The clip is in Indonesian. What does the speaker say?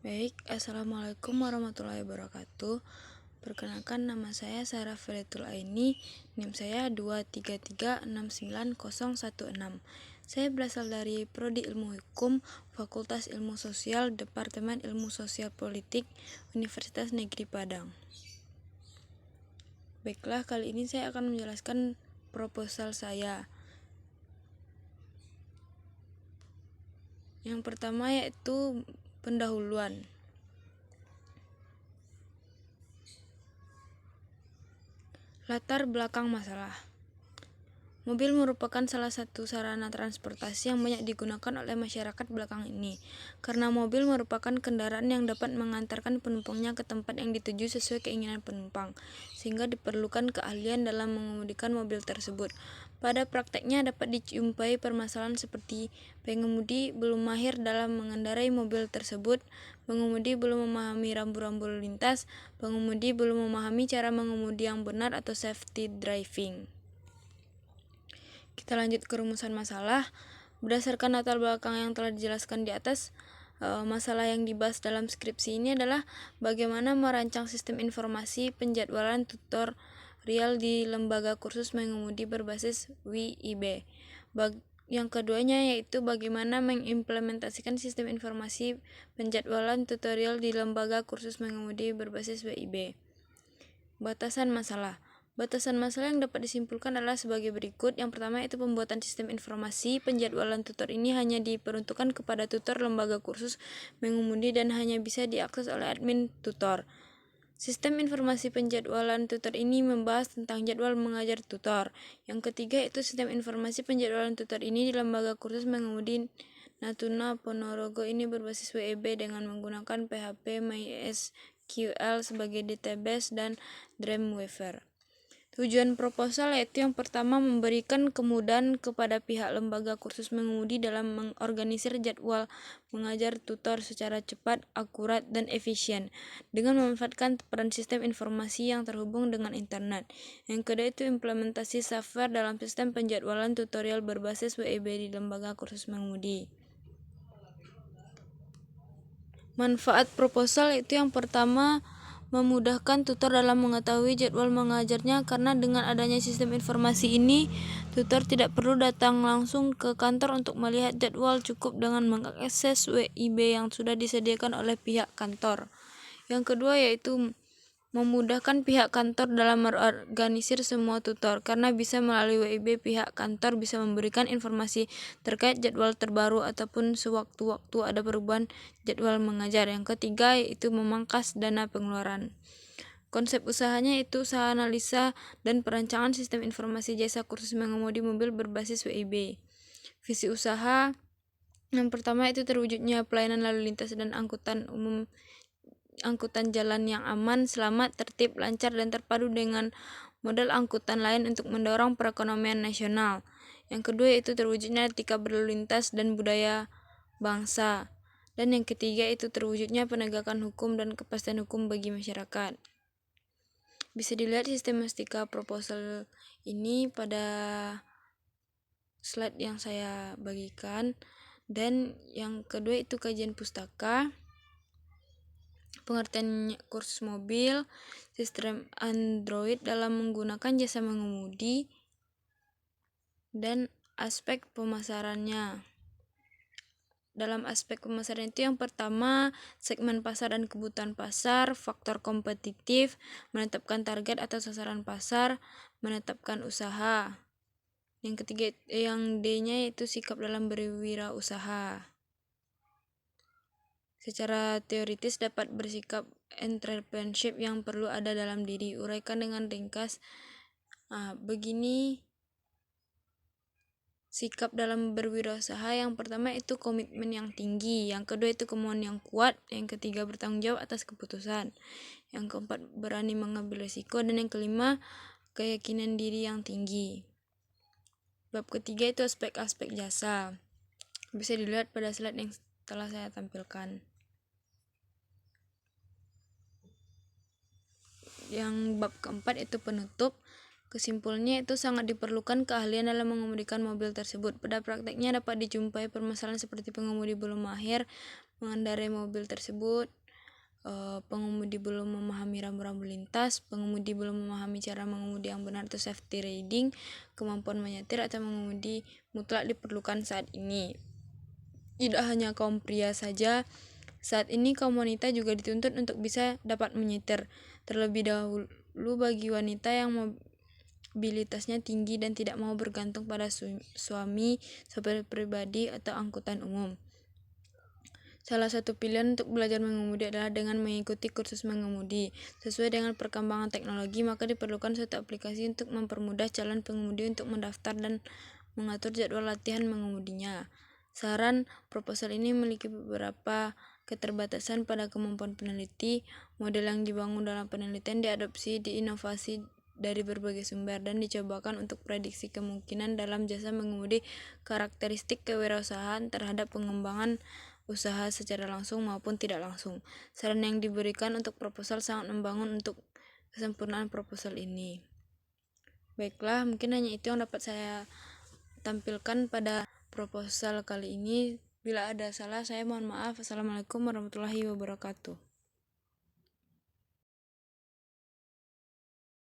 Baik, Assalamualaikum warahmatullahi wabarakatuh. Perkenalkan, nama saya Sarah Feletul Aini, NIM saya 233690016. Saya berasal dari Prodi Ilmu Hukum, Fakultas Ilmu Sosial, Departemen Ilmu Sosial Politik, Universitas Negeri Padang. Baiklah, kali ini saya akan menjelaskan proposal saya. Yang pertama yaitu pendahuluan. Latar belakang masalah. Mobil merupakan salah satu sarana transportasi yang banyak digunakan oleh masyarakat belakang ini, karena mobil merupakan kendaraan yang dapat mengantarkan penumpangnya ke tempat yang dituju sesuai keinginan penumpang, sehingga diperlukan keahlian dalam mengemudikan mobil tersebut. Pada prakteknya dapat dijumpai permasalahan seperti pengemudi belum mahir dalam mengendarai mobil tersebut, pengemudi belum memahami rambu-rambu lalu lintas, pengemudi belum memahami cara mengemudi yang benar atau safety driving. Kita lanjut ke rumusan masalah. Berdasarkan latar belakang yang telah dijelaskan di atas, masalah yang dibahas dalam skripsi ini adalah bagaimana merancang sistem informasi penjadwalan tutorial di lembaga kursus mengemudi berbasis WIB. Yang keduanya yaitu bagaimana mengimplementasikan sistem informasi penjadwalan tutorial di lembaga kursus mengemudi berbasis WIB. Batasan masalah. Batasan masalah yang dapat disimpulkan adalah sebagai berikut. Yang pertama yaitu pembuatan sistem informasi penjadwalan tutor ini hanya diperuntukkan kepada tutor lembaga kursus mengemudi dan hanya bisa diakses oleh admin tutor. Sistem informasi penjadwalan tutor ini membahas tentang jadwal mengajar tutor. Yang ketiga yaitu sistem informasi penjadwalan tutor ini di lembaga kursus mengemudi Natuna Ponorogo ini berbasis WIB dengan menggunakan PHP MySQL sebagai database dan Dreamweaver. Tujuan proposal yaitu yang pertama memberikan kemudahan kepada pihak lembaga kursus mengemudi dalam mengorganisir jadwal mengajar tutor secara cepat, akurat, dan efisien dengan memanfaatkan peran sistem informasi yang terhubung dengan internet. Yang kedua itu implementasi software dalam sistem penjadwalan tutorial berbasis WIB di lembaga kursus mengemudi. Manfaat proposal itu yang pertama memudahkan tutor dalam mengetahui jadwal mengajarnya, karena dengan adanya sistem informasi ini, tutor tidak perlu datang langsung ke kantor untuk melihat jadwal, cukup dengan mengakses WIB yang sudah disediakan oleh pihak kantor. Yang kedua yaitu memudahkan pihak kantor dalam mengorganisir semua tutor, karena bisa melalui WIB pihak kantor bisa memberikan informasi terkait jadwal terbaru ataupun sewaktu-waktu ada perubahan jadwal mengajar. Yang ketiga yaitu memangkas dana pengeluaran. Konsep usahanya itu usaha analisa dan perancangan sistem informasi jasa kursus mengemudi mobil berbasis WIB. Visi usaha yang pertama itu terwujudnya pelayanan lalu lintas dan angkutan jalan yang aman, selamat, tertib, lancar, dan terpadu dengan modal angkutan lain untuk mendorong perekonomian nasional. Yang kedua yaitu terwujudnya etika berlalu lintas dan budaya bangsa. Dan yang ketiga itu terwujudnya penegakan hukum dan kepastian hukum bagi masyarakat. Bisa dilihat sistematika proposal ini pada slide yang saya bagikan. Dan yang kedua itu kajian pustaka, pengertian kursus mobil, sistem Android dalam menggunakan jasa mengemudi, dan aspek pemasarannya. Dalam aspek pemasaran itu yang pertama segmen pasar dan kebutuhan pasar, faktor kompetitif, menetapkan target atau sasaran pasar, menetapkan usaha. Yang ketiga yang D-nya yaitu sikap dalam berwirausaha. Secara teoritis dapat bersikap entrepreneurship yang perlu ada dalam diri. Uraikan dengan ringkas. Begini sikap dalam berwirausaha. Yang pertama itu komitmen yang tinggi, yang kedua itu kemauan yang kuat, yang ketiga bertanggung jawab atas keputusan, yang keempat berani mengambil risiko, dan yang kelima keyakinan diri yang tinggi. Bab ketiga itu aspek-aspek jasa. Bisa dilihat pada slide yang telah saya tampilkan. Yang bab keempat itu penutup. Kesimpulannya itu sangat diperlukan keahlian dalam mengemudikan mobil tersebut. Pada prakteknya dapat dijumpai permasalahan seperti pengemudi belum mahir mengendarai mobil tersebut, pengemudi belum memahami rambu-rambu lintas, pengemudi belum memahami cara mengemudi yang benar atau safety riding, kemampuan menyetir atau mengemudi mutlak diperlukan saat ini. Tidak hanya kaum pria saja, saat ini kaum wanita juga dituntut untuk bisa dapat menyetir. Terlebih dahulu bagi wanita yang mobilitasnya tinggi dan tidak mau bergantung pada suami, sopir pribadi atau angkutan umum. Salah satu pilihan untuk belajar mengemudi adalah dengan mengikuti kursus mengemudi. Sesuai dengan perkembangan teknologi, maka diperlukan suatu aplikasi untuk mempermudah calon pengemudi untuk mendaftar dan mengatur jadwal latihan mengemudinya. Saran proposal ini memiliki beberapa keterbatasan pada kemampuan peneliti. Model yang dibangun dalam penelitian diadopsi, diinovasi dari berbagai sumber dan dicobakan untuk prediksi kemungkinan dalam jasa mengemudi, karakteristik kewirausahaan terhadap pengembangan usaha secara langsung maupun tidak langsung. Saran yang diberikan untuk proposal sangat membangun untuk kesempurnaan proposal ini. Baiklah, mungkin hanya itu yang dapat saya tampilkan pada proposal kali ini. Bila ada salah, saya mohon maaf. Assalamualaikum warahmatullahi wabarakatuh.